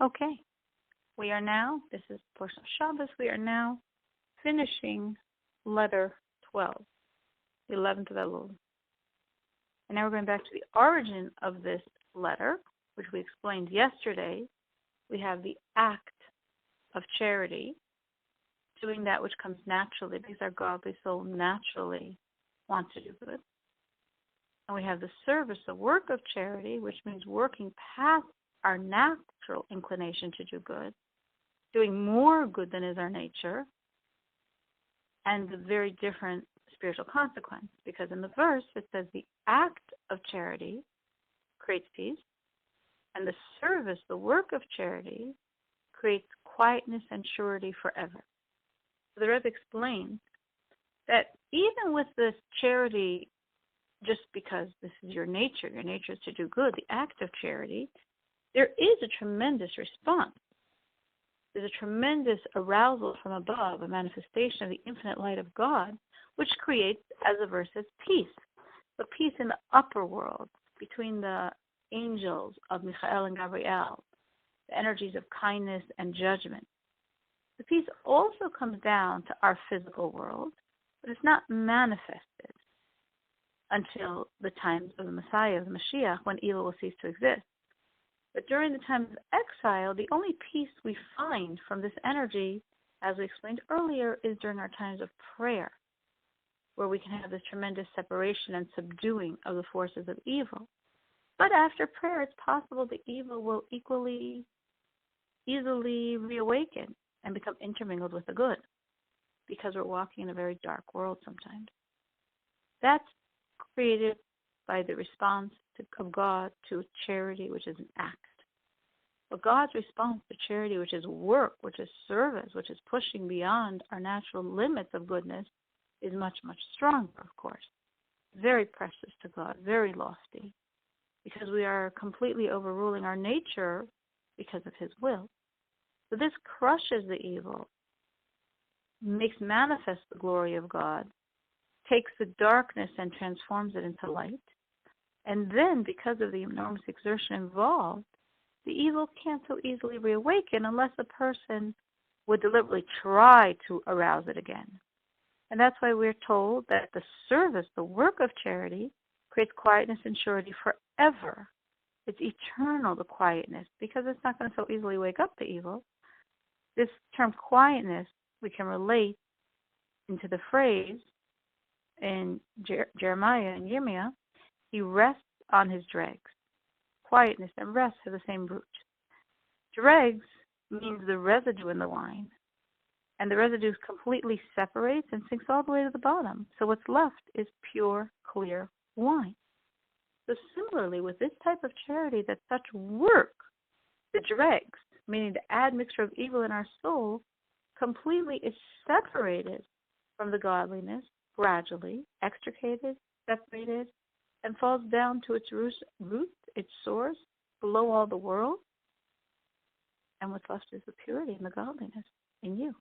Okay, we are now, this is the portion of Shabbos, we are now finishing letter 12, the 11th of Elul. And now we're going back to the origin of this letter, which we explained yesterday. We have the act of charity, doing that which comes naturally, because our godly soul naturally wants to do good. And we have the service, the work of charity, which means working past our natural inclination to do good, doing more good than is our nature, and the very different spiritual consequence. Because in the verse it says the act of charity creates peace, and the service, the work of charity, creates quietness and surety forever. So the Rebbe explains that even with this charity, just because this is your nature is to do good, the act of charity, there is a tremendous response. There's a tremendous arousal from above, a manifestation of the infinite light of God, which creates, as the verse says, peace. But peace in the upper world, between the angels of Michael and Gabriel, the energies of kindness and judgment. The peace also comes down to our physical world, but it's not manifested until the times of the Messiah, of the Mashiach, when Elul will cease to exist. But during the times of exile, the only peace we find from this energy, as we explained earlier, is during our times of prayer, where we can have this tremendous separation and subduing of the forces of evil. But after prayer, it's possible the evil will easily reawaken and become intermingled with the good, because we're walking in a very dark world sometimes. That's created by the response of God to charity, which is an act. But God's response to charity, which is work, which is service, which is pushing beyond our natural limits of goodness, is much, much stronger, of course. Very precious to God, very lofty, because we are completely overruling our nature because of His will. So this crushes the evil, makes manifest the glory of God, takes the darkness and transforms it into light. And then, because of the enormous exertion involved, the evil can't so easily reawaken unless a person would deliberately try to arouse it again. And that's why we're told that the service, the work of charity, creates quietness and surety forever. It's eternal, the quietness, because it's not going to so easily wake up the evil. This term quietness we can relate into the phrase in Jeremiah and Yirmiyah, he rests on his dregs. Quietness and rest have the same root. Dregs means the residue in the wine, and the residue completely separates and sinks all the way to the bottom. So what's left is pure, clear wine. So similarly, with this type of charity, that such work, the dregs, meaning the admixture of evil in our soul, completely is separated from the godliness, gradually extricated, separated, and falls down to its root, its source, below all the world. And what's left is the purity and the godliness in you.